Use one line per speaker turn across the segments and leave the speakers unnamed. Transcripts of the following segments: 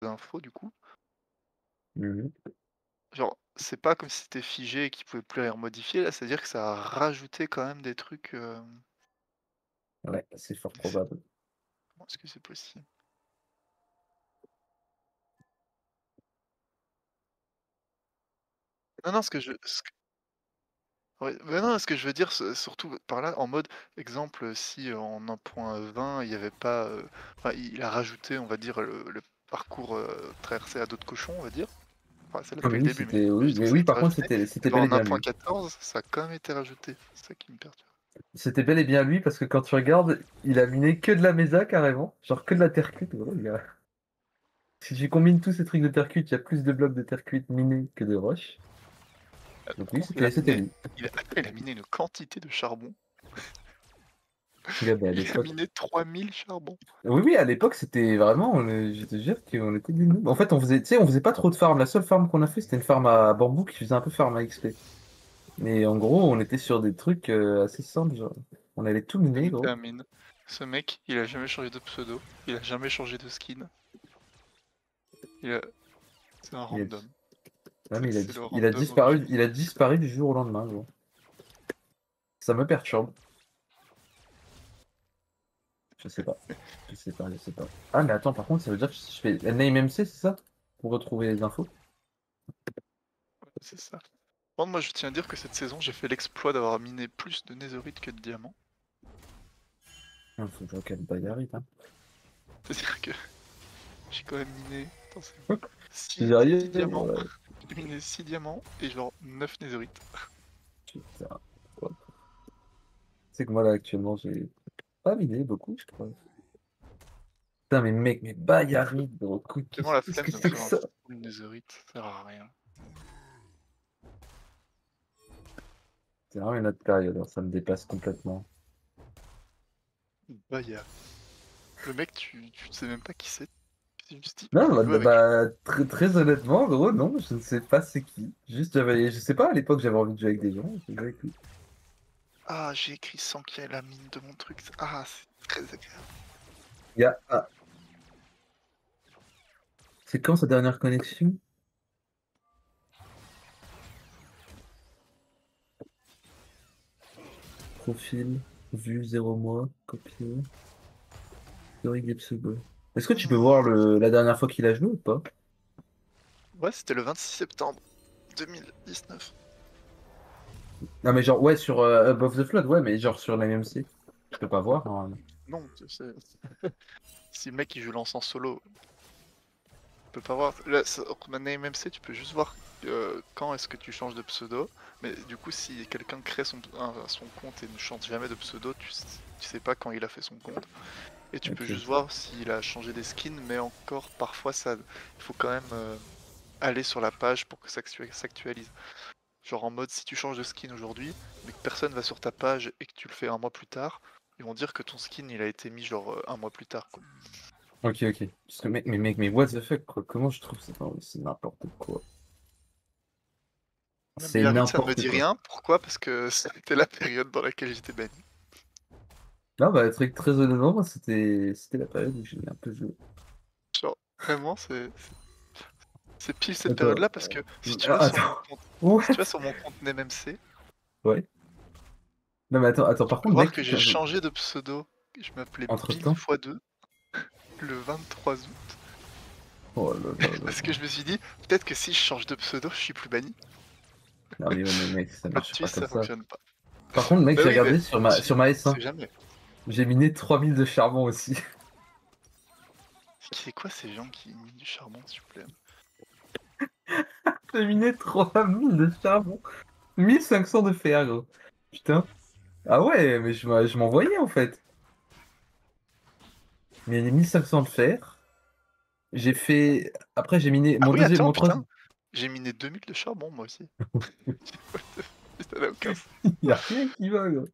d'infos du coup.
Mmh.
Genre, c'est pas comme si c'était figé et qu'ils pouvaient plus rien modifier là, c'est-à-dire que ça a rajouté quand même des trucs,
Ouais, c'est fort
mais c'est
probable.
comment est-ce que c'est possible? Non, non, ouais, mais non, ce que je veux dire, surtout par là, en mode exemple, si en 1.20 il y avait pas, enfin il a rajouté, on va dire, le parcours, traversé à dos de cochon, on va dire. Enfin, c'est là
Ah
depuis
mais
le
oui,
début, mais
c'était oui,
juste que
mais
ça a
oui,
été
par contre,
rajouté.
c'était
Et ben
bel et
en
bien lui.
1.14, ça a quand même été rajouté. C'est ça qui me perturbe.
C'était bel et bien lui parce que quand tu regardes, il a miné que de la mesa carrément, genre que de la terre cuite, gros, il a si tu combines tous ces trucs de terre cuite, il y a plus de blocs de terre cuite minés que de roches. Donc
Par
oui,
contre, il a
c'était
miné
lui.
il a miné une quantité de charbon.
Ouais, bah, à
Il a
l'époque
miné 3000 charbon.
oui, oui, à l'époque, c'était vraiment, je te jure qu'on était des noobs. En fait, on faisait tu sais, on faisait pas trop de farm. La seule farm qu'on a fait, c'était une farm à bambou qui faisait un peu farm à XP. Mais en gros, on était sur des trucs, assez simples, genre, on allait tout
Il
miner,
était
gros.
à mine. Ce mec, il a jamais changé de pseudo, il a jamais changé de skin. Il a c'est un
Il a
random.
non, mais
C'est le
il a
random
disparu
originel.
il a disparu du jour au lendemain, gros. Ça me perturbe. Je sais pas. Je sais pas, je sais pas. Ah, mais attends, par contre, ça veut dire que si je fais NameMC, c'est ça? Pour retrouver les infos?
C'est ça. Par contre, moi, je tiens à dire que cette saison, j'ai fait l'exploit d'avoir miné plus de netherite que de diamants.
Ah, faut que je regarde Bayarite, hein.
C'est-à-dire que j'ai quand même miné, attends, c'est où?
J'y
6
arrive,
diamants. J'ai miné 6 diamants et genre 9 netherite.
putain. Ouais. C'est que moi, là, actuellement, j'ai pas miné beaucoup, je crois. Putain, mais mec, mais Bayarite, gros,
Tellement la
qu'est-ce que
flemme de me
c'est que
faire un
ça?
full netherite, ça sert à rien.
C'est vraiment une autre période, hein, ça me dépasse complètement.
Bah, le mec, tu sais même pas qui c'est. C'est juste dit,
Non,
je joue avec.
très honnêtement, gros, non, je ne sais pas c'est qui. Juste, je sais pas, à l'époque, j'avais envie de jouer avec des gens, j'ai joué avec lui.
Ah, j'ai écrit sans qu'il y ait la mine de mon truc. Ah, c'est très agréable.
Ah, c'est quand sa dernière connexion? Profil, vue 0 mois, copier, historique des pseudos. Est-ce que tu peux voir la dernière fois qu'il a joué ou pas?
Ouais, c'était le 26 septembre 2019.
Non, mais genre, ouais, sur Above the Flood, ouais, mais genre sur la MMC. Je peux pas voir, normalement.
Non, tu sais, si le mec il joue l'encens solo, tu peux pas voir. Là, sur Name MC, tu peux juste voir quand est-ce que tu changes de pseudo. Mais du coup, si quelqu'un crée son compte et ne change jamais de pseudo, tu sais pas quand il a fait son compte. Et tu peux
Ok.
juste voir s'il a changé des skins, mais encore parfois il faut quand même aller sur la page pour que ça s'actualise. Genre en mode si tu changes de skin aujourd'hui, mais que personne va sur ta page et que tu le fais un mois plus tard, ils vont dire que ton skin il a été mis genre un mois plus tard quoi.
Ok, ok. Parce que, mec, mais what the fuck, quoi. Comment je trouve ça? Non, mais c'est n'importe quoi.
Même
C'est
Biarritz, ça ne me
n'importe
dit
quoi.
rien. Pourquoi? Parce que c'était la période dans laquelle j'étais banni.
Non, bah, très honnêtement, moi, c'était la période où j'ai un peu joué.
Genre, vraiment, c'est pile cette
Attends,
période-là parce que si tu vas sur mon
attends.
compte, si tu vas
What?
sur mon compte NMMC,
Ouais. Non, mais attends,
tu
par
peux
contre,
voir que
mec,
j'ai changé de pseudo. Je m'appelais Bill
entre-temps.
x2 le 23 août.
Oh là là là
Parce
là.
que je me suis dit, peut-être que si je change de pseudo, je suis plus banni.
Non, mais mec, ça
Plot
marche pas
twist,
comme
ça
ça.
fonctionne pas.
Par contre, mec,
Bah
j'ai
oui, mais
regardé sur ma
on sait
S1.
jamais.
J'ai miné 3000 de charbon aussi.
C'est quoi ces gens qui minent du charbon, s'il vous plaît?
J'ai miné 3000 de charbon. 1500 de fer, gros. Putain. Ah ouais, mais je m'envoyais en fait. Mais les 1500 de fer. J'ai fait. Après, j'ai miné
Ah
mon
oui,
deuxième,
attends,
mon
putain,
troisième.
j'ai miné 2000 de charbon, moi aussi. What the ça n'a aucun sens.
Il y a rien qui va, gros.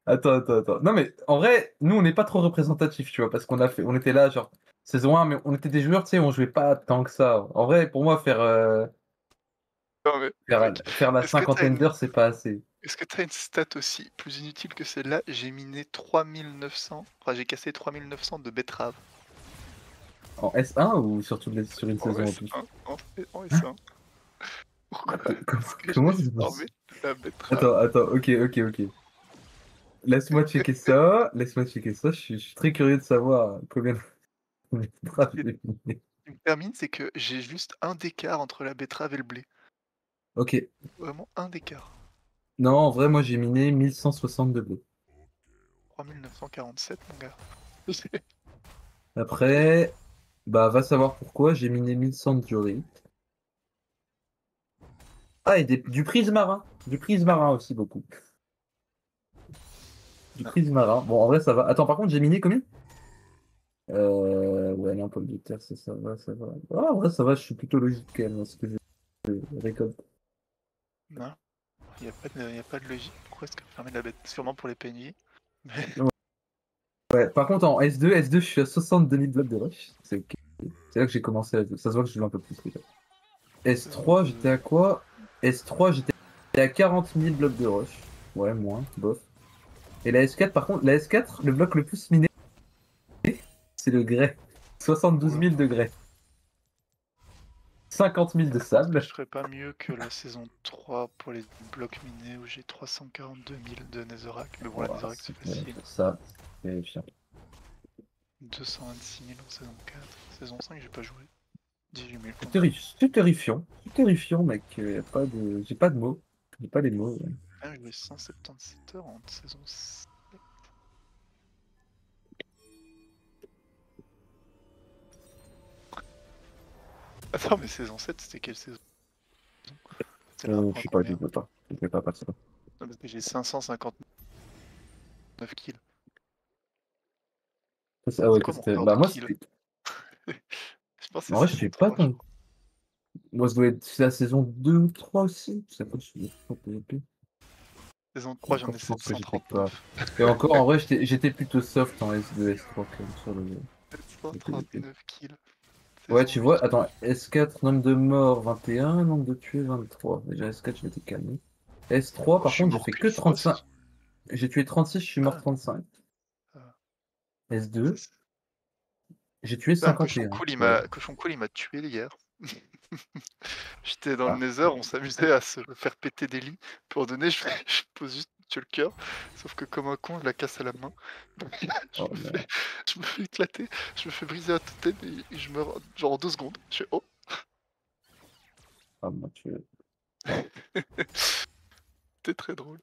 Attends. Non, mais en vrai, nous, on n'est pas trop représentatifs, tu vois, parce on était là, genre, saison 1, mais on était des joueurs, tu sais, on jouait pas tant que ça. En vrai, pour moi,
Non mais, mec,
faire la
est-ce que t'as
cinquantaine
une
d'heures, c'est pas assez.
est-ce que t'as une stat aussi plus inutile que celle-là? J'ai miné 3900, enfin j'ai cassé 3900 de betteraves.
En S1 ou sur une
En
saison en plus?
S1. En S1. Pourquoi est-ce que
Comment
j'ai
ça se
farmé
passe?
la betterave?
Attends, ok. Laisse-moi checker ça, je suis très curieux de savoir combien de traces
Ce
j'ai fait.
qui me termine, c'est que j'ai juste un d'écart entre la betterave et le blé.
Ok.
Vraiment un d'écart.
Non, en vrai, moi j'ai miné 1162 bleus.
3947, mon gars.
Après, bah va savoir pourquoi, j'ai miné 1100 de diorite. Ah, et du prismarin. Du prismarin aussi beaucoup. Du
Non.
prismarin. Bon, en vrai, ça va. Attends, par contre, j'ai miné combien? Ouais, non, pomme de terre, ça va, ça va. Ah, en vrai, ça va, je suis plutôt logique quand même, dans ce que je récolte.
Non. Y a pas de logique. Pourquoi est-ce que fermer la bête? Sûrement pour les PNJ. Mais
Ouais, par contre, en S2, je suis à 62 000 blocs de rush. C'est ok. C'est là que j'ai commencé à... Ça se voit que je joue un peu plus, les gars.
saison
S3, j'étais
2.
à quoi? S3, j'étais à 40 000 blocs de rush. Ouais, moins, bof. Et la S4, par contre, la S4, le bloc le plus miné, c'est le grès. 72
Oula.
000 de grès. 50 000 de
Est-ce que je
sable.
ferais pas mieux que la saison 3 pour les blocs minés où j'ai 342 000 de Netherrack? Mais bon, la
Ouah,
Netherrack c'est
ouais,
facile.
pour ça, c'est chiant.
226 000 en saison 4. Saison 5, j'ai pas joué. 18 000 points de vie.
C'est terrifiant. C'est terrifiant, mec. J'ai pas de mots. J'ai pas les mots. Ouais.
Ah, j'ai joué 177 heures en saison 7. Attends, mais saison 7, c'était quelle saison? C'était la
Je
1
sais pas,
combien?
je vais pas ça.
Non, parce que j'ai 559 kills.
Ah ouais,
C'est quoi mon record
bah
de
moi,
kills?
c'était.
Je pense que
En
c'est
vrai, je
saison
sais pas
3, je
tant.
crois.
Moi, c'est la saison 2 ou 3 aussi. Ça peut, je suis trop PVP.
Saison 3, j'en
Encore
ai
peut-être que j'étais pas.
739.
Et encore, en vrai, j'étais plutôt soft en S2, S3 quand même sur le PVP.
739 kills.
Ouais,
Saison
tu
8.
vois, attends, S4, nombre de morts 21, nombre de tués 23. Déjà, S4, je m'étais calmé. S3,
Oh, je
par
suis
contre, j'ai
mort
fait que
qu'une fois.
35. J'ai tué 36, je suis mort
Ah,
35.
ah,
S2,
c'est-
j'ai tué
putain,
51. Ouais.
Cochon Cool, il m'a tué hier. J'étais dans le
Ah,
Nether, on s'amusait à se faire péter des lits. Pour donner, je pose juste tuer le cœur. Sauf que comme un con, je la casse à la main. Donc,
oh non.
je me fais éclater, je me fais briser un totem et je meurs genre en 2 secondes. Je fais oh.
Ah, moi, tu...
C'était très drôle.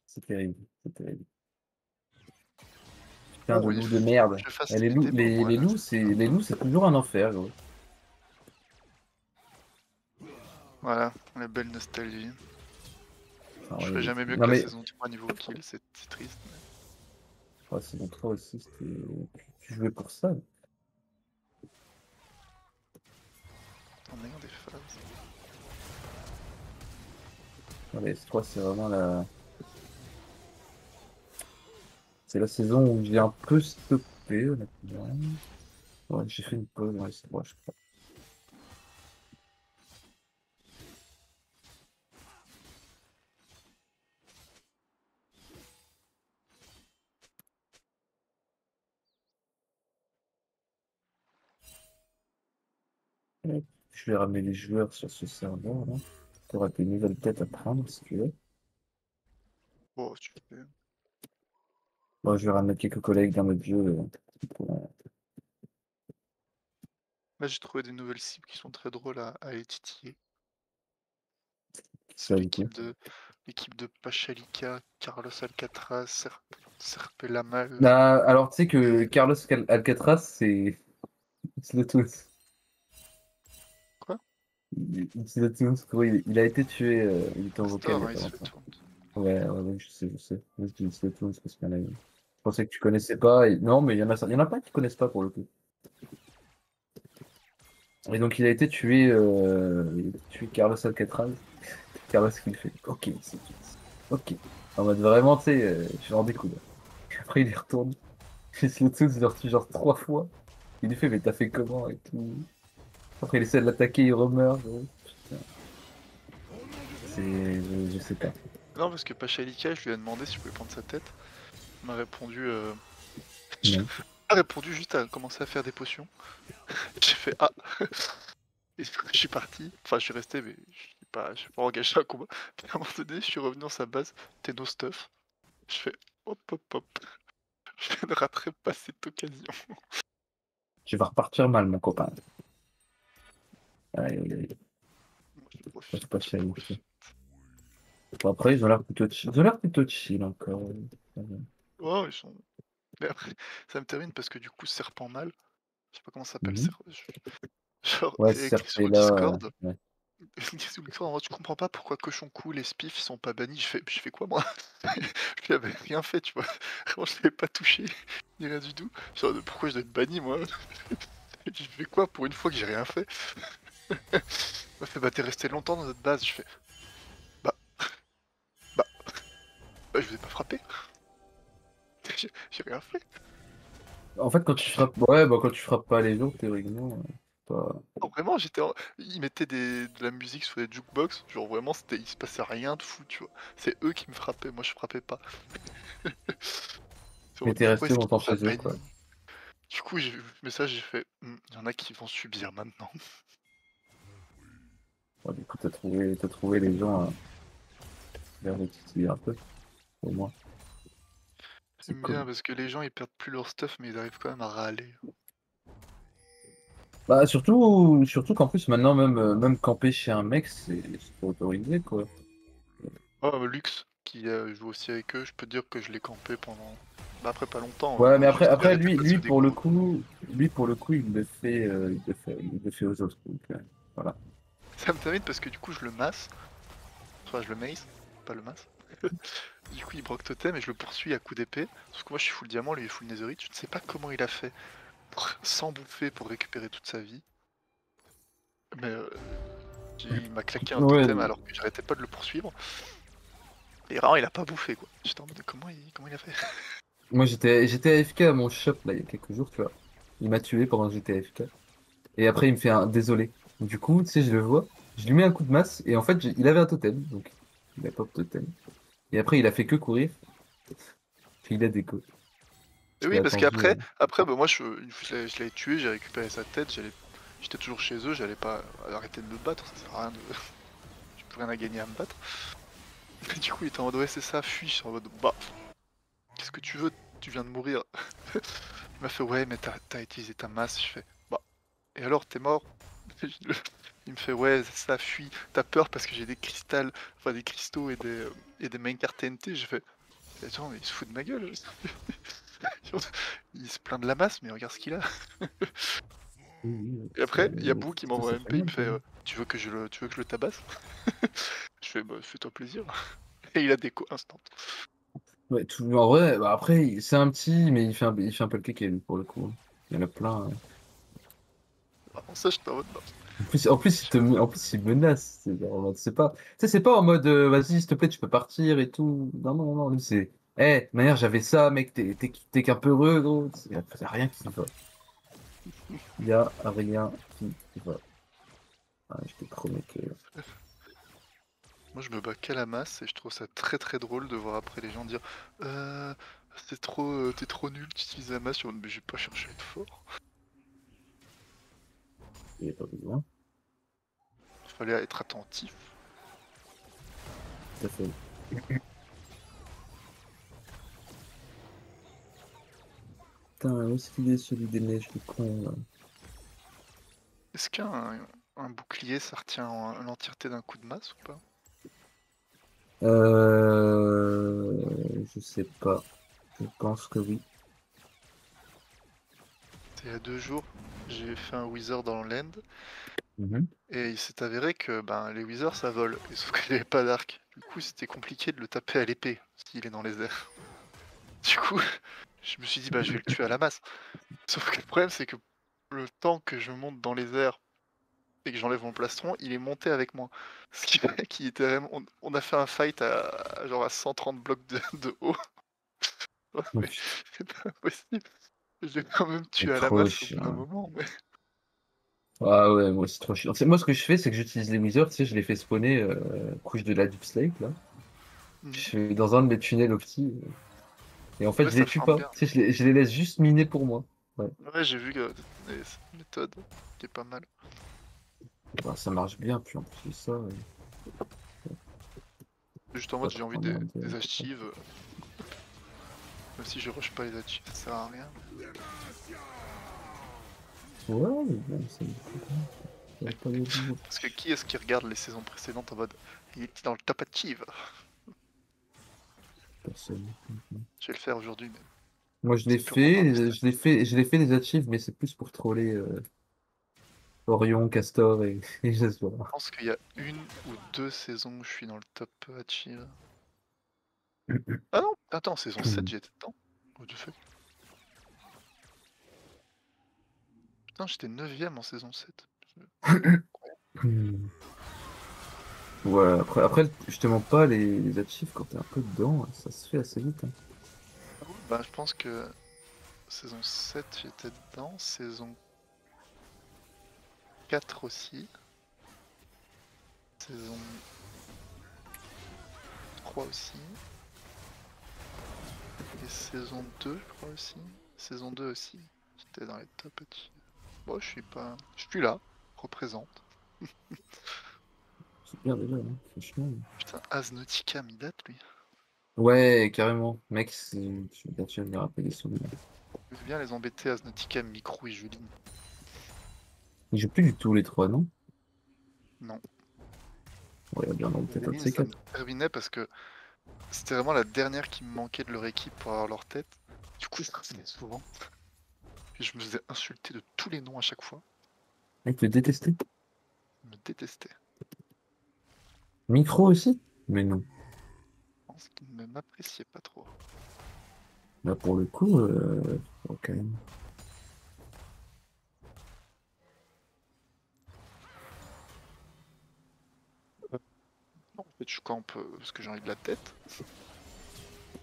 C'est terrible. C'est terrible. Putain
Bon,
de loup de merde.
je
Eh, les loups,
facilités pour moi là.
les loups, c'est toujours un enfer, gros.
Voilà, la belle nostalgie.
Ah,
Je
ouais,
ferai jamais mieux
non
que la
mais,
saison 3 niveau kill, c'est triste.
ouais, saison 3 aussi, c'était... Tu jouais pour ça.
En ayant des phases.
Ouais, la S3, c'est vraiment la... C'est la saison où j'ai un peu stoppé, honnêtement. Ouais, j'ai fait une pause dans S3, je crois. Ouais. Je vais ramener les joueurs sur ce serveur, là. Tu auras des nouvelles têtes à prendre, si tu veux.
Oh, tu fais.
Moi, je vais ramener quelques collègues dans notre jeu.
Là, j'ai trouvé des nouvelles cibles qui sont très drôles à étitiller. C'est
Ça, du coup.
l'équipe de Pachalika, Carlos Alcatraz, Serpe Lamal.
Bah, alors, tu sais que
Et...
Carlos Alcatraz, c'est le tout.
Quoi?
C'est le tout, gros, il a été tué. Il était en vocal il y
Astor,
a
hein,
pas
il se fait
longtemps.
tourner.
Ouais, je sais, je sais. Moi, je dis c'est le tout parce qu'il y en a eu. Je pensais que tu connaissais pas. Non, mais il y en a pas qui connaissent pas pour le coup. Et donc, il a été tué Carlos Alcatraz. Carlos qui le fait. Ok, c'est tout. Ok. En mode vraiment, tu sais, je j'en découvre. Après, il y retourne. Et Slotus, il le tue genre 3 fois. Il lui fait, mais t'as fait comment et tout. Après, il essaie de l'attaquer, il remeurt. Gros. Putain, je sais pas.
Non, parce que Pachalika, je lui ai demandé si je pouvais prendre sa tête. Il m'a répondu
Non.
a répondu juste à commencer à faire des potions. J'ai fait ah. Et je suis parti. Enfin, je suis resté, mais je suis pas engagé un combat. Puis à un moment donné, je suis revenu dans sa base. T'es no stuff. Je fais hop hop hop. Je ne raterai pas cette occasion.
Tu vas repartir mal, mon copain. Aïe, aïe, aïe.
Moi, je
C'est
profite,
pas
je
chill.
profite.
Bon, après, ils ont l'air plutôt chill. Ils ont l'air plutôt chill encore. Ça va.
Ouais, ils sont. Mais après, ça me termine parce que du coup, serpent mâle, je sais pas comment ça s'appelle,
Mhm.
genre,
Ouais,
c'est écrit
certes,
sur
et
le
là,
Discord.
ouais.
Écrit sur le Discord, en mode, je comprends pas pourquoi Cochon Cool et Spiff ils sont pas bannis. Je fais quoi moi? Je lui avais rien fait, tu vois. Vraiment, je l'avais pas touché, ni rien du tout. Genre, pourquoi je dois être banni moi? Je fais quoi pour une fois que j'ai rien fait? Il m'a fait, bah t'es resté longtemps dans notre base. Je fais, bah, bah, je vous ai pas frappé. J'ai rien fait.
En fait, quand tu frappes, ouais, bah, quand tu frappes pas les gens, théoriquement, pas...
Non, vraiment, ils mettaient de la musique sur les jukebox, genre vraiment, il se passait rien de fou, tu vois. C'est eux qui me frappaient, moi je frappais pas.
Mais
Genre,
t'es
pourquoi
resté
est-ce qu'ils
longtemps
m'ont pas
chez eux, quoi.
banni? Du coup, j'ai vu le message, j'ai fait, il y en a qui vont subir maintenant.
Ouais, du coup, t'as trouvé les gens vers les titiller un peu, au moins. C'est
J'aime bien
cool.
parce que les gens ils perdent plus leur stuff, mais ils arrivent quand même à râler.
Bah, surtout qu'en plus, maintenant, même camper chez un mec, c'est pas autorisé, quoi.
Oh, Lux, qui joue aussi avec eux, je peux te dire que je l'ai campé pendant. Bah, après, pas longtemps,
Ouais, mais
moi juste j'ai
après
arrêté de passer au déco.
lui, pour le coup, il le fait aux autres. Donc, voilà.
Ça me termine parce que du coup, je le masse, enfin, je le mace, pas le masse. Du coup, il broque totem et je le poursuis à coups d'épée. Sauf que moi, je suis full diamant, lui, il est full netherite. Je ne sais pas comment il a fait sans bouffer pour récupérer toute sa vie. Mais il m'a claqué un
Ouais,
totem alors que j'arrêtais pas de le poursuivre. Et vraiment, il a pas bouffé, quoi. J'étais en mode, comment il a fait?
moi j'étais AFK à mon shop là il y a quelques jours, tu vois. Il m'a tué pendant que j'étais AFK. Et après il me fait un désolé. Du coup, tu sais, je le vois, je lui mets un coup de masse et en fait il avait un totem, donc il a pas de totem. Et après il a fait que courir, puis il a déco.
Et
Je l'ai
oui, parce
attendu.
qu'après, bah, moi, une fois que je l'avais tué, j'ai récupéré sa tête, j'étais toujours chez eux, j'allais pas arrêter de me battre, ça sert à rien de. J'ai plus rien à gagner à me battre. Et du coup, il était en mode, ouais, c'est ça, fuis. Je suis en mode, bah, qu'est-ce que tu veux? Tu viens de mourir. Il m'a fait, ouais, mais t'as utilisé ta masse. Je fais, bah, et alors, t'es mort? Il me fait, ouais, ça fuit. T'as peur parce que j'ai des cristals, enfin des cristaux et des main cartes TNT. J'ai fait, attends, mais il se fout de ma gueule. Il se plaint de la masse, mais regarde ce qu'il a.
Oui, oui,
Et après, il y a Boo qui
ça
m'envoie un
fait
MP, il
bien,
me
quoi.
fait, tu veux que je le tabasse? Je fais, bah, fais-toi plaisir. Et il a déco instant.
Ouais, en vrai, bah, après, c'est un petit, mais il fait un peu le kéké, lui, pour le coup. Il y en a plein, hein.
Avant ça, j'étais en mode, non.
En plus, il menace. C'est genre en mode, c'est pas, tu sais, c'est pas en mode, vas-y, s'il te plaît, tu peux partir et tout. Non, non, non, lui, c'est, de manière, j'avais ça, mec, t'es qu'un peu heureux, gros. Y a rien qui va. Y a rien qui va. Ah, je te promets que.
Moi, je me bats qu'à la masse et je trouve ça très très drôle de voir après les gens dire, euh, t'es trop nul, tu utilises la masse. Je suis en mode, mais j'ai pas cherché à être fort.
Il n'y a pas besoin.
Il fallait être attentif.
Tout à fait. Putain, où est-ce qu'il est, celui des neiges, le con, là?
Est-ce qu'un bouclier, ça retient l'entièreté d'un coup de masse ou pas?
Je sais pas. Je pense que oui.
C'est il y a 2 jours, j'ai fait un wizard dans l'end
Mhm.
et il s'est avéré que ben, les wizards ça vole, et sauf qu'il avait pas d'arc. Du coup, c'était compliqué de le taper à l'épée s'il est dans les airs. Du coup, je me suis dit, bah, je vais le tuer à la masse. Sauf que le problème, c'est que le temps que je monte dans les airs et que j'enlève mon plastron, il est monté avec moi. Ce qui fait qu'il était vraiment. On a fait un fight genre à 130 blocs de haut. Ouais,
Oh,
mais
putain,
c'est pas possible. Je l'ai quand même
c'est
tué à la
trop
masse au bout d'un
chiant.
moment. Mais...
Ah ouais, moi c'est trop chiant. Tu sais, moi, ce que je fais, c'est que j'utilise les wizards, tu sais, je les fais spawner couche de la Deep Slate, là. Je
Mhm.
suis dans un de mes tunnels opti. Et en fait,
Ouais,
je les
ça
tue
farm
pas.
bien.
Tu sais, je les laisse juste miner pour moi. Ouais.
Ouais, j'ai vu que c'est une méthode qui est pas mal.
Bah, ça marche bien, puis en plus de ça,
Juste en
pas
mode, j'ai envie
trop merde.
des archives, même si je rush pas les archives, ça sert à rien.
Ouais, mais bon, ça me fait pas, pas de boulot.
Parce que qui est-ce qui regarde les saisons précédentes en mode, il était dans le top achieve?
Personne.
Je vais le faire aujourd'hui, mais
Moi, je l'ai
c'est purement par
fait,
nostalgie.
je l'ai fait les achieves, mais c'est plus pour troller Orion, Castor et, et
Je
Jasper.
pense qu'il y a une ou deux saisons où je suis dans le top achieve. Ah non, attends, saison 7 j'y étais dedans. What the fuck? Putain, j'étais 9ème en saison 7.
Ouais, après, je te mens pas, les achieves, quand t'es un peu dedans, ça se fait assez vite, hein.
Bah, je pense que saison 7 j'étais dedans, saison 4 aussi, saison 3 aussi, et saison 2 je crois aussi. Saison 2 aussi, j'étais dans les top achieve. Bon, je suis pas... Je suis là, représente.
C'est bien déjà, hein, franchement.
Putain, Aznautica mi date lui.
Ouais, carrément. Mec, tu vas me rappeler des souvenirs.
Je veux bien les embêter, Aznautica, Microu et Juline.
Ils jouent plus du tout les trois, non?
Non.
Ouais, bien dans peut-être un de
Juline,
ces
ça me
quatre.
terminait parce que c'était vraiment la dernière qui me manquait de leur équipe pour avoir leur tête. Du coup, je revenais souvent. Et je me faisais insulter de tous les noms à chaque fois.
Ah, ils te détestaient?
Ils me détestaient.
Micro aussi? Mais non.
Je pense qu'ils ne m'appréciaient pas trop.
Là, pour le coup, faut quand même.
Non, en fait, je campe parce que j'ai envie de la tête.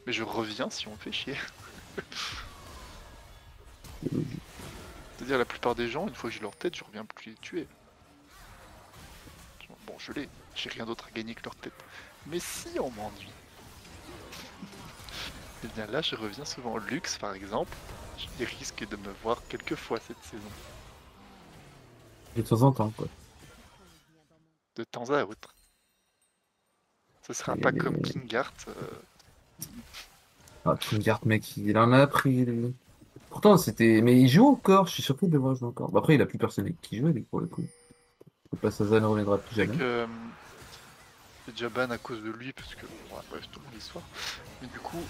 Mais je reviens si on me fait chier. C'est-à-dire, la plupart des gens, une fois que j'ai leur tête, je reviens plus les tuer. Bon, je l'ai. J'ai rien d'autre à gagner que leur tête. Mais si on m'ennuie, eh bien là, je reviens souvent. Lux, par exemple, il risque de me voir quelques fois cette saison.
De temps en temps, quoi.
De temps à autre. Ce sera
Il y a
pas comme
des...
Kingart.
Ah, Kingart, mec, il en a appris, lui. Pourtant, c'était. Mais il joue encore, je suis surpris de le voir jouer encore. Bah, après, il a plus personne qui joue, lui, pour le coup. Le Passazan ne reviendra plus
C'est
jamais.
que j'ai déjà ban à cause de lui, parce que, bon, bref, toute l'histoire. Mais du coup,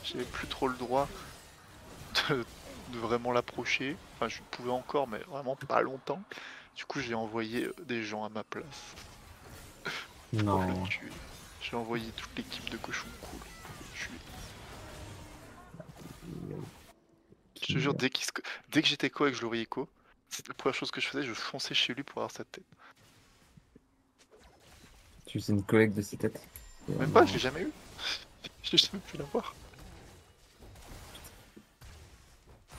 j'avais plus trop le droit de, de vraiment l'approcher. Enfin, je pouvais encore, mais vraiment pas longtemps. Du coup, j'ai envoyé des gens à ma place pour le
Non.
tuer. J'ai envoyé toute l'équipe de cochons cool pour le tuer. Je te jure,
Kingart.
dès que j'étais co et que je le voyais co, c'est la première chose que je faisais, je fonçais chez lui pour avoir sa tête.
Tu es une collègue de ses têtes. C'est
Même pas, je
vraiment...
l'ai jamais eu. J'ai jamais pu l'avoir.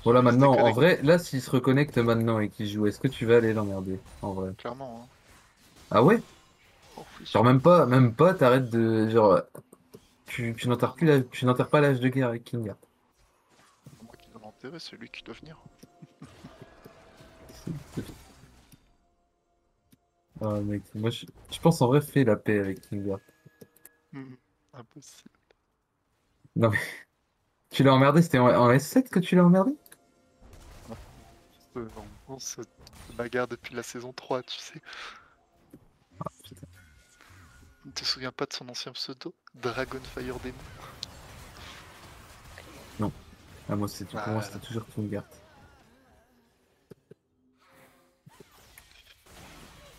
Voilà,
C'était
maintenant,
que
en
avec...
vrai, là, s'il se reconnecte maintenant et qu'il joue, est-ce que tu vas aller l'emmerder? En vrai.
Clairement, hein.
Ah ouais?
Oh oui.
Genre, même pas, t'arrêtes de. Genre, tu n'enterres plus tu n'enterres pas l'âge de guerre avec Kingart.
C'est moi qui dois l'enterrer, c'est lui qui doit venir.
Ah, mec, moi, je pense en vrai, fais la paix avec Kingart.
Mhm. Impossible.
Non, mais tu l'as emmerdé, c'était en S7 que tu l'as emmerdé?
On se bagarre depuis la saison 3, tu sais.
Putain.
Tu te souviens pas de son ancien pseudo? Dragonfire Demon.
Non. Ah, moi, pour moi,
Voilà.
c'était toujours Kingart.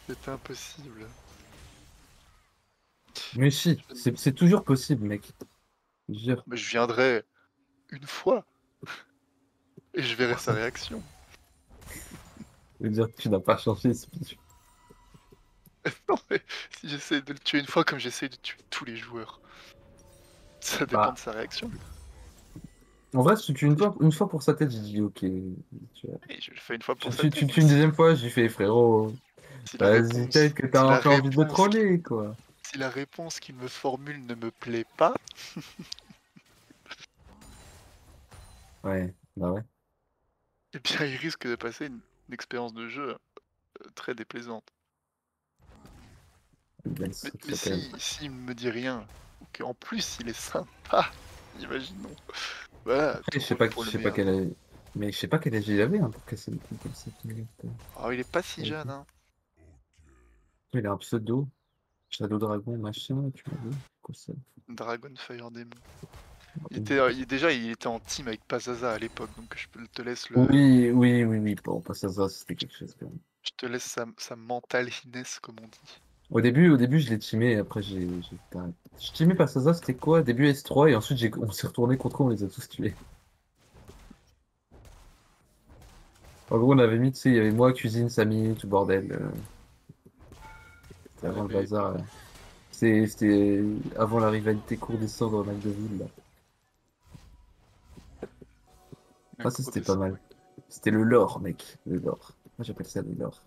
C'était impossible.
Mais si, c'est toujours possible, mec. Je jure.
Mais je viendrai une fois et je verrai sa réaction.
Je veux dire que tu n'as pas changé, Speech.
Non mais si j'essaie de le tuer une fois comme j'essaie de tuer tous les joueurs, ça dépend de
Bah,
sa réaction.
en vrai, si tu une fois pour sa tête, j'ai dit ok. Tu, vois.
Et je le fais une fois pour sa
Tu,
tête,
tu
mais
tues une deuxième fois, j'ai fait frérot.
si la
Vas-y,
réponse,
peut-être que t'as
si
un
la
peu envie de
réponse,
troller, quoi.
si la réponse qu'il me formule ne me plaît pas,
Ouais, bah ouais.
eh bien il risque de passer une expérience de jeu très déplaisante.
Ben,
Mais
ça, quand même.
si s'il me dit rien, ou qu'en plus il est sympa, imaginons, voilà,
Après,
tout roule
je
pour le
sais pas
meilleur.
quel âge... Mais je sais pas quel âge il avait hein, pour casser le truc comme ça.
Oh, il est pas si jeune, hein.
Il a un pseudo. Shadow Dragon, machin, tu m'as dit. Quoi ça?
Dragon Fire Demon.
Dragon.
Déjà, il était en team avec Pazaza à l'époque, donc te laisse
Oui. Bon, pas ça, c'était quelque chose quand même.
je te laisse sa mentale finesse, comme on dit.
Au début, je l'ai teamé, après, j'ai pas... Je teamé pas ça, c'était quoi? Au début S3, et ensuite, on s'est retourné contre eux, on les a tous tués. En gros, on avait mis, tu sais, il y avait moi, cuisine, Samy, tout bordel. C'était
Ouais,
avant le
mais
bazar, là. C'était avant la rivalité cour des cendres au McDeville, là.
un
Ah, ça,
cours
c'était
des
pas
sangs.
mal. C'était le lore, mec. Le lore. Moi, j'appelle ça le lore.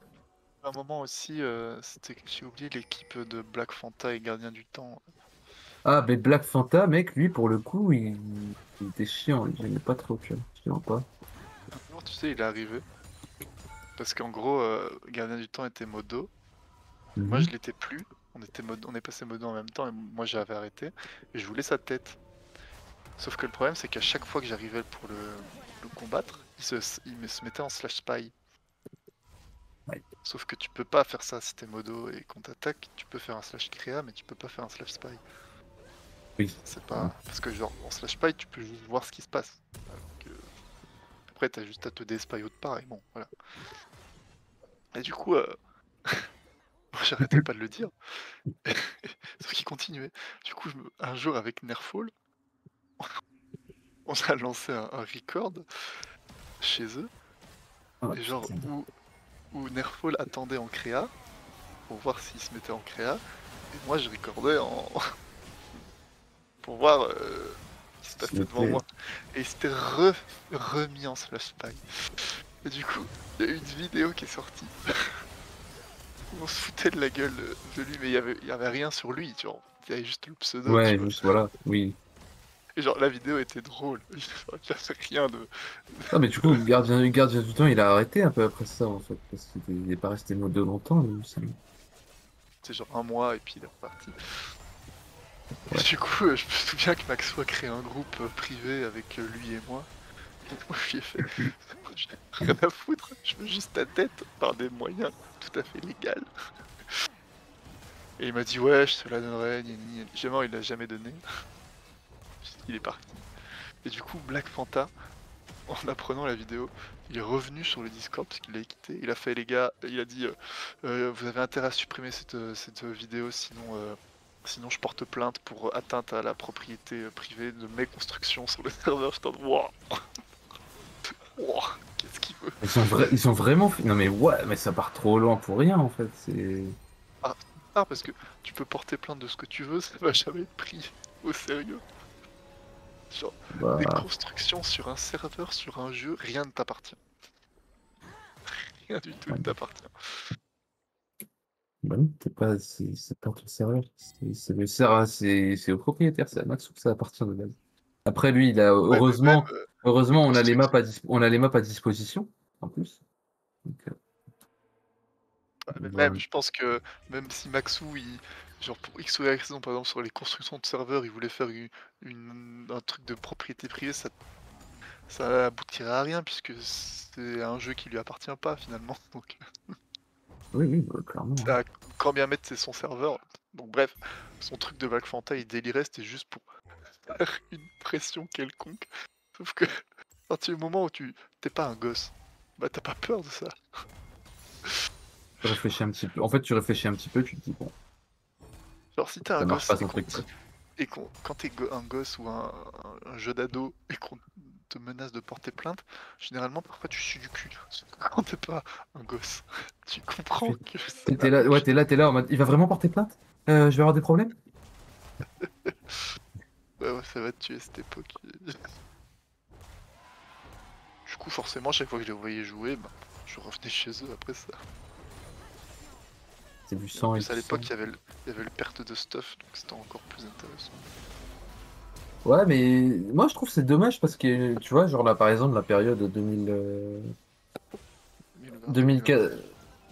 À un moment aussi, j'ai oublié l'équipe de Black Fanta et Gardien du Temps.
Ah, mais Black Fanta, mec, lui, pour le coup, il était chiant. J'aimais pas trop, tu vois. Je te mens pas.
Un jour, tu sais, il est arrivé, parce qu'en gros, Gardien du Temps était modo. Moi,
Mhm.
je l'étais plus. On est passé modo en même temps, et moi, j'avais arrêté. Et je voulais sa tête. Sauf que le problème, c'est qu'à chaque fois que j'arrivais pour le combattre, il se mettait en slash spy.
Ouais.
Sauf que tu peux pas faire ça si t'es modo et qu'on t'attaque, tu peux faire un slash créa, mais tu peux pas faire un slash spy.
Oui.
C'est
Ouais.
pas. Parce que genre en slash spy, tu peux juste voir ce qui se passe. Alors que après t'as juste à te dé-spy autre part et bon, voilà. Et du coup, moi j'arrêtais pas de le dire. Sauf qu'il continuait. Du coup, un jour avec Nerfall, on a lancé un record chez eux,
Ah,
et genre
putain.
où Nerfall attendait en créa pour voir s'il se mettait en créa, et moi je recordais pour voir ce qui se
S'il
passait
vous
devant
plaît.
moi. Et il s'était remis en slash spy. Et du coup, il y a eu une vidéo qui est sortie où on se foutait de la gueule de lui, mais il y avait rien sur lui, tu vois. Il y avait juste le pseudo, tu
Ouais,
vois.
juste, voilà. Oui.
Et genre, la vidéo était drôle. Il y avait rien de.
Ah, mais du coup, Gardien du Temps, il a arrêté un peu après ça, en fait. Parce qu'il est pas resté mode longtemps, lui aussi.
C'est genre un mois et puis il est reparti. Et
Ouais.
du coup, je me souviens que Maxo a créé un groupe privé avec lui et moi. Et moi, je lui ai fait j'ai rien à foutre, je veux juste ta tête par des moyens tout à fait légaux. Et il m'a dit, ouais, je te la donnerai, ni. Jamais, il l'a jamais donné. Il est parti. Et du coup, Black Fanta, en apprenant la vidéo, il est revenu sur le Discord parce qu'il l'a quitté. Il a fait les gars, il a dit vous avez intérêt à supprimer cette vidéo, sinon je porte plainte pour atteinte à la propriété privée de mes constructions sur le serveur. Je t'en wow, wow, qu'est-ce qu'il veut?
Ils ont vraiment fait... Non, mais ouais, mais ça part trop loin pour rien, en fait. C'est...
Ah, parce que tu peux porter plainte de ce que tu veux, ça va jamais être pris au sérieux. Genre, des
Bah...
constructions sur un serveur, sur un jeu, rien ne t'appartient. Rien du tout ne
ouais.
t'appartient.
Bah non, c'est pas ton serveur. C'est au propriétaire, c'est à Max que ça appartient de base. Après, lui, il a...
Ouais, mais même les
Heureusement,
constructions.
on a les maps à disposition, en plus. Donc,
Mais
voilà.
même, je pense que même si Maxou, genre pour X ou Y raison, par exemple sur les constructions de serveurs, il voulait faire un truc de propriété privée, ça aboutirait à rien puisque c'est un jeu qui lui appartient pas finalement. Donc,
Oui, bah, clairement. Hein.
ça, quand bien mettre c'est son serveur. Donc bref, son truc de Black Fanta, il délirait, c'était juste pour faire une pression quelconque. Sauf que à partir du moment où tu t'es pas un gosse, bah t'as pas peur de ça.
Tu réfléchis un petit peu. En fait, tu réfléchis un petit peu, tu te dis, bon,
Genre si t'es un
ça marche pas
gosse
son truc, quoi.
quand t'es un gosse ou un jeu d'ado et qu'on te menace de porter plainte, généralement parfois tu sues du cul. Quand t'es pas un gosse, tu comprends que c'est
T'es
la
là,
même
ouais,
chose.
t'es là en mode, il va vraiment porter plainte? Je vais avoir des problèmes?
Ouais, ça va te tuer cette époque. Du coup forcément chaque fois que je les voyais jouer, bah, je revenais chez eux après ça.
C'est du
Et en
sang et
plus
du
à
sang.
l'époque il y avait le perte de stuff, donc c'était encore plus intéressant.
Ouais, mais moi je trouve que c'est dommage parce que tu vois, genre là par exemple la période 2000,
2020,
2004,
2021.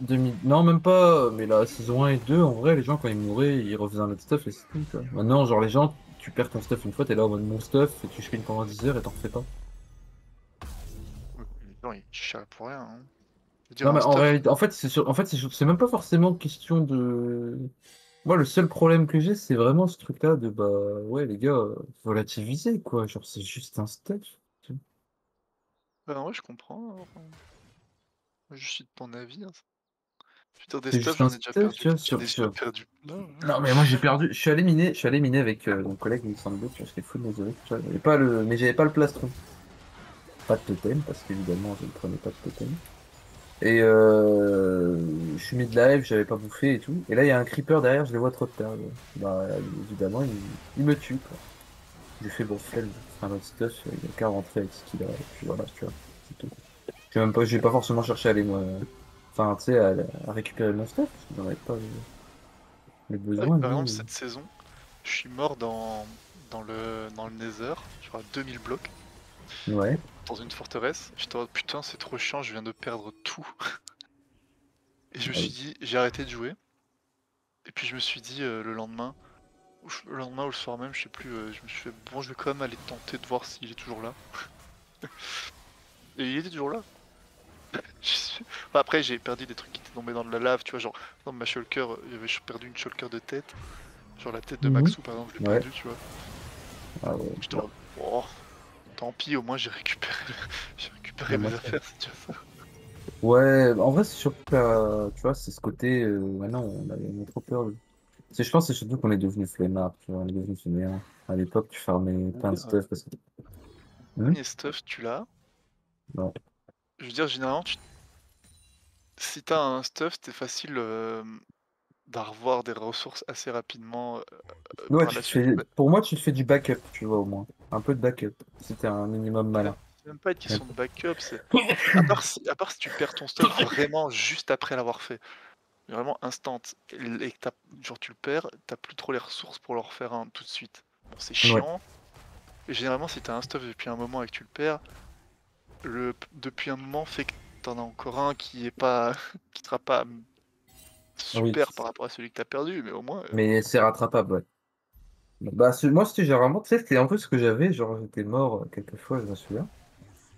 2000, non même pas, mais la saison 1 et 2, en vrai, les gens quand ils mouraient, ils refaisaient un autre stuff et c'est tout, tu vois. Maintenant, genre les gens, tu perds ton stuff une fois, t'es là en mode mon stuff et tu screens pendant 10 heures et t'en refais pas.
Les gens, ils chialent pour rien, hein. Je veux dire,
Non,
un
mais en
stuff.
réalité, en fait, en fait, c'est même pas forcément question de. Moi, le seul problème que j'ai, c'est vraiment ce truc-là de bah ouais, les gars, relativiser quoi. Genre, c'est juste un stuff.
Bah, en vrai, je comprends, hein, enfin, moi, je suis de ton avis, hein. Je veux dire, des
C'est
stuffs,
juste un
j'en ai déjà
stuff,
perdu.
tu vois,
J'en ai déjà perdu plein, hein.
Non, mais moi j'ai perdu. Je suis allé miner avec mon collègue Missandei, tu vois, j'étais full désolé. Tu vois, mais j'avais pas le plastron. Pas de totem, parce qu'évidemment je ne prenais pas de totem. Et je suis mid-live, j'avais pas bouffé et tout. Et là il y a un creeper derrière, je le vois trop tard. Bah évidemment il me tue quoi. J'ai fait bon flemme, je ferai un autre stuff, il y a qu'à rentrer avec ce qu'il a, et puis voilà, tu vois, c'est tout. J'ai pas forcément cherché à aller moi. Enfin, tu sais, à récupérer mon stuff, parce que j'en avais pas le
Ouais,
besoin
par exemple,
ni.
cette saison, je suis mort dans le Nether, je crois 2000 blocs,
Ouais.
dans une forteresse. J'étais en mode, putain, c'est trop chiant, je viens de perdre tout. Et je me suis dit, j'ai arrêté de jouer. Et puis je me suis dit le lendemain, le lendemain ou le soir même, je sais plus, je me suis fait, bon, je vais quand même aller tenter de voir s'il est toujours là. Et il était toujours là. Enfin, après, j'ai perdu des trucs qui étaient tombés dans de la lave, tu vois, genre, dans ma shulker, j'avais perdu une shulker de tête. Genre la tête de
Mhm.
Maxou, par exemple, je l'ai
Ouais.
perdu, tu vois.
Ah ouais.
J'étais
Bon,
là, oh, tant pis, au moins j'ai récupéré, j'ai
la
récupéré mes
moitié.
affaires, c'est déjà ça.
Ouais, en vrai, c'est surtout que, tu vois, c'est ce côté, maintenant, on a trop peur. Je pense que c'est surtout qu'on est devenu flemmard, tu vois, on est devenu fainéant. À l'époque, tu farmais plein de
Dire,
stuff parce que. Hmm.
premier stuff, tu l'as.
Non.
Je veux dire, généralement, si t'as un stuff, c'est facile d'en revoir des ressources assez rapidement
Ouais,
par
tu
la
te
suite.
fais,
Ouais,
pour moi, tu te fais du backup, tu vois, au moins. Un peu de backup. C'était un minimum malin.
c'est même pas une
Mais-
question de backup, c'est. À part si tu perds ton stuff vraiment juste après l'avoir fait. Vraiment instant. Et que genre tu le perds, t'as plus trop les ressources pour le refaire un tout de suite. Bon, c'est
Ouais.
chiant. Et généralement, si t'as un stuff depuis un moment et que tu le perds, depuis un moment fait que t'en as encore un qui est pas. qui sera pas
Oui.
super par rapport à celui que t'as perdu, mais au moins.
Mais c'est rattrapable, ouais. Bah, moi, c'était généralement, tu sais, c'était un peu ce que j'avais, genre, j'étais mort quelques fois, je me souviens.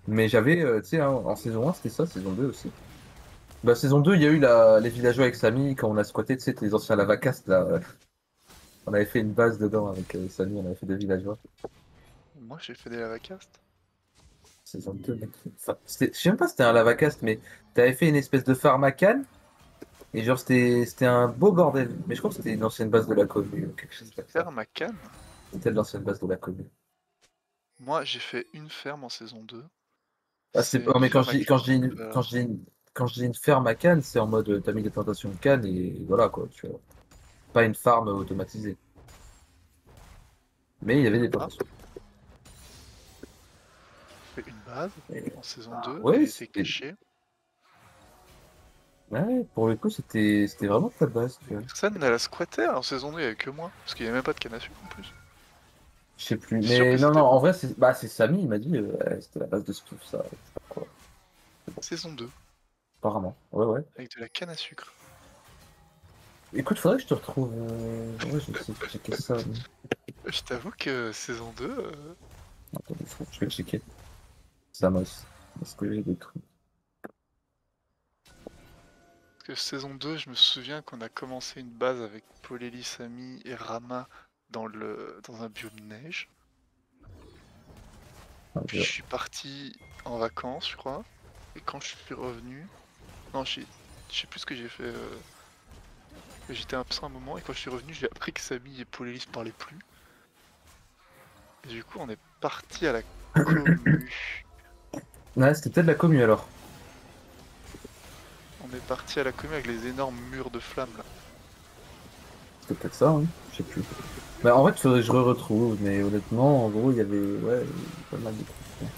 Mais j'avais, tu sais, hein, en saison 1, c'était ça, saison 2 aussi. Bah, saison 2 il y a eu les villageois avec Samy, quand on a squatté, tu sais, les anciens lavacastes, là. On avait fait une base dedans avec Samy, on avait fait des villageois.
Moi j'ai fait des lavacastes.
Saison 2 mec. Enfin, je sais même pas si c'était un lavacast, mais t'avais fait une espèce de farm à Cannes, et genre, c'était un beau bordel. Mais je crois que c'était une ancienne base de la commune, ou quelque chose
Une
comme ça.
ferme à Cannes.
C'était l'ancienne base de la commune.
Moi j'ai fait une ferme en saison 2.
Ah,
C'est
oh,
une
mais
ferme avec une petite valeur.
quand je dis une ferme à Cannes, c'est en mode, t'as mis des plantations de Cannes, et voilà, quoi, tu vois. Pas une farm automatisée. Mais il y avait des
Ah,
plantations.
j'ai fait une base
Et-
en saison
ah,
2, elle
ouais,
était
c'était.
cachée.
Ouais, pour le coup, c'était vraiment ta base, tu vois.
Personne n'a la squatter en saison 2, il y avait que moi. Parce qu'il n'y avait même pas de canne à sucre en plus.
Je sais plus.
Je suis sûr que
Mais non, non,
c'était
en
moi.
vrai, c'est Samy, il m'a dit, ouais, c'était la base de tout ça. Je sais pas quoi.
Saison 2,
Apparemment. Ouais, ouais.
avec de la canne à sucre.
Écoute, faudrait que je te retrouve. Ouais, je vais essayer de checker ça.
Je t'avoue que saison 2,
Attends, je vais checker. Samos. Est-ce que j'ai des trucs?
parce que saison 2, je me souviens qu'on a commencé une base avec Poleli, Samy et Rama dans un biome neige.
Ah,
Puis je suis parti en vacances, je crois. Et quand je suis revenu, non, je sais plus ce que j'ai fait. J'étais absent un moment et quand je suis revenu, j'ai appris que Samy et Paulélie se parlaient plus. Et du coup, on est parti à la commu.
Ouais, c'était peut-être la commu alors.
On est parti à la commu avec les énormes murs de flammes là.
C'était peut-être ça, hein. Je sais plus. Bah, en fait, faudrait que je retrouve, mais honnêtement, en gros, il y avait, ouais, pas mal de trucs.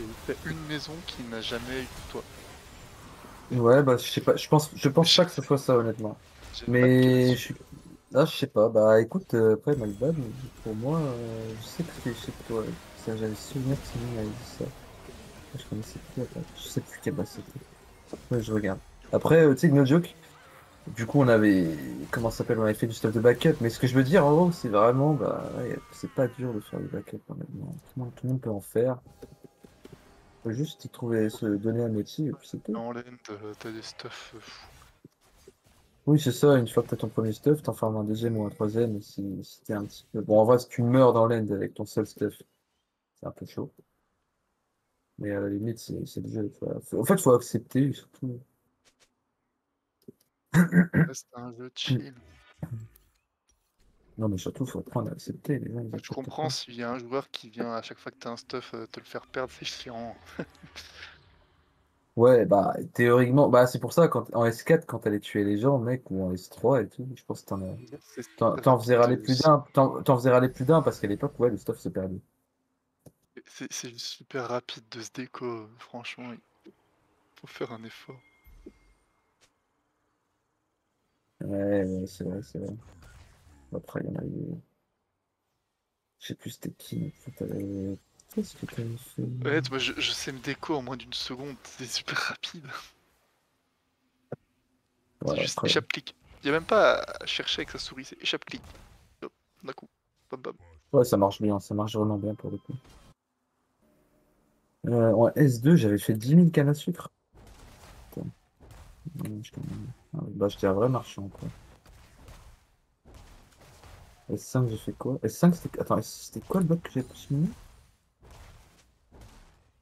Et il fait une maison qui n'a jamais eu de toit.
Ouais, bah, je sais pas, je pense pas que ce soit ça, honnêtement.
J'ai pas de canne à
Mais
sucre.
Ah, je sais pas. Bah écoute, après, my bad, mais pour moi, je sais que c'est chez toi. Ça, j'avais souvenir que Simon avait dit ça. Je connaissais plus, attends, je sais plus quelle base c'était. Ouais, je regarde. Après, tu sais, no joke, du coup, on avait, comment ça s'appelle, on avait fait du stuff de backup, mais ce que je veux dire, en gros, c'est vraiment, bah, ouais, c'est pas dur de faire du backup, honnêtement. Tout le monde peut en faire. Faut juste y trouver, se donner un métier, et puis c'est tout.
En laine, t'as des stuff.
Oui, c'est ça, une fois que t'as ton premier stuff, t'en formes un deuxième ou un troisième, et si t'es un petit peu... Bon, en vrai, si tu meurs dans l'end avec ton seul stuff, c'est un peu chaud. Mais à la limite, c'est le jeu. En fait, faut accepter, surtout.
C'est un jeu chill.
Non, mais surtout, faut apprendre à accepter. Les gens, ils
Je
acceptent
comprends
pas.
s'il y a un joueur qui vient à chaque fois que t'as un stuff te le faire perdre, c'est chiant.
Ouais, bah, théoriquement, bah, c'est pour ça, quand, en S4, quand t'allais tuer les gens, mec, ou en S3 et tout, je pense que
C'est
t'en faisais
rapide
râler plus
aussi.
d'un, t'en faisais râler plus d'un, parce qu'à l'époque, ouais, le stuff se perdait.
C'est super rapide de se déco, franchement, il faut faire un effort.
Ouais, ouais, c'est vrai, c'est vrai. Après, il y en a eu, je sais plus c'était qui, mais qu'est-ce que t'avais fait?
Ouais, moi je sais me déco en moins d'une seconde, c'est super rapide.
Ouais,
C'est juste
après,
échappe-clic. Y a même pas à chercher avec sa souris, c'est échappe-clic. Hop, d'un coup. Bam bam.
ouais, ça marche bien, ça marche vraiment bien pour le coup. En S2, j'avais fait 10 000 cannes à sucre. Putain, bah, j'étais un vrai marchand, quoi. S5, j'ai fait quoi? S5, c'était... Attends, c'était quoi le bloc que j'ai plus miné?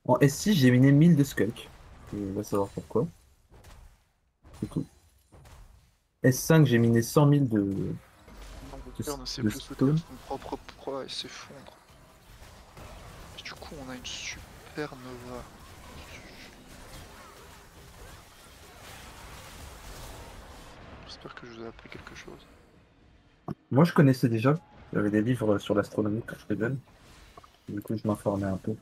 En S6, j'ai miné 1000 de Skulk. On va savoir pourquoi. C'est tout. S5, j'ai miné 100 000
L'Angleterre ne sait
de
plus soutenir
stone.
son propre poids et s'effondre. Et du coup, on a une supernova. J'espère que je vous ai appris quelque chose.
Moi, je connaissais déjà. J'avais des livres sur l'astronomie quand j'étais jeune. Du coup, je m'informais un peu.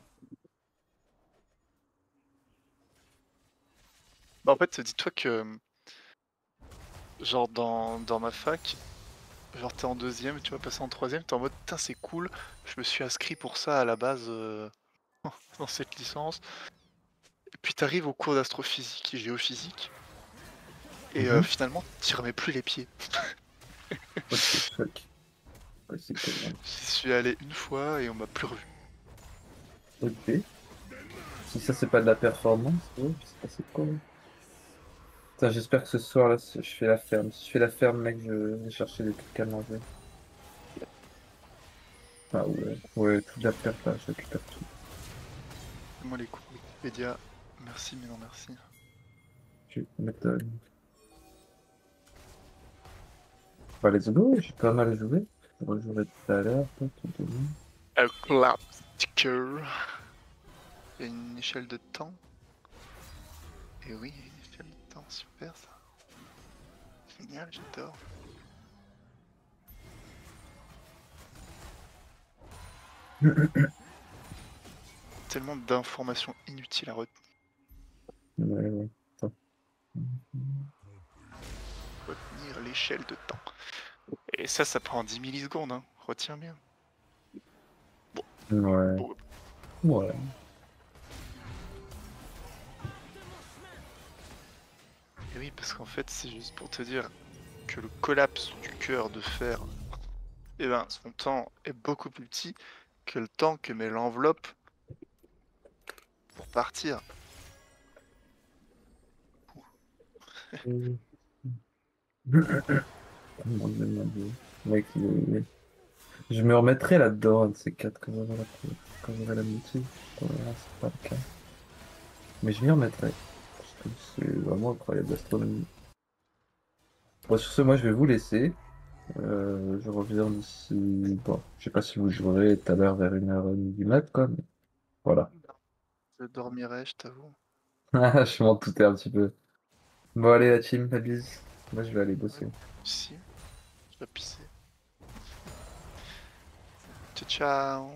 Bah en fait, dis-toi que, genre dans ma fac, genre t'es en deuxième, tu vas passer en troisième, t'es en mode, putain c'est cool, je me suis inscrit pour ça à la base dans cette licence. Et puis t'arrives au cours d'astrophysique et géophysique, et
Mhm.
finalement t'y remets plus les pieds.
What the fuck? Ouais, c'est cool, hein.
J'y suis allé une fois et on m'a plus revu.
Ok. Si ça, c'est pas de la performance, ouais, je sais pas c'est quoi. Putain, j'espère que ce soir, là, je fais la ferme. Si je fais la ferme, mec, je vais chercher des trucs à manger. Ah ouais, ouais, toute la perte, là, je récupère tout.
Moi les cours Wikipédia, merci mais non merci.
Je vais mettre, bah, let's go, j'ai pas mal joué. Je rejouerai tout à l'heure, peut-être, ou demain.
A cloud sticker. Il y a une échelle de temps. Et oui, il y a une échelle de temps, super ça. Génial, j'adore. Tellement d'informations inutiles à
Ouais, ouais. Attends.
retenir l'échelle de temps. Et ça prend 10 millisecondes, hein. Retiens bien. Bon,
Ouais,
bon.
ouais.
Et oui, parce qu'en fait, c'est juste pour te dire que le collapse du cœur de fer, eh ben, son temps est beaucoup plus petit que le temps que met l'enveloppe pour partir.
Mon Dieu, mon Dieu. Mec, je me remettrai là-dedans, un de ces quatre, quand j'aurai la moitié. Pour l'instant, c'est pas le cas. Mais je m'y remettrai. Parce que c'est vraiment incroyable, l'astronomie. Bon, sur ce, moi, je vais vous laisser. Je reviens d'ici. Bon, je sais pas si vous jouerez tout à l'heure vers 1h30 du mat, quoi. Mais voilà.
Je dormirai, je t'avoue.
Je m'en doutais un petit peu. Bon, allez, la team, la bise. Moi, je vais aller
Ouais,
bosser.
si, je vais pisser. Ciao, ciao.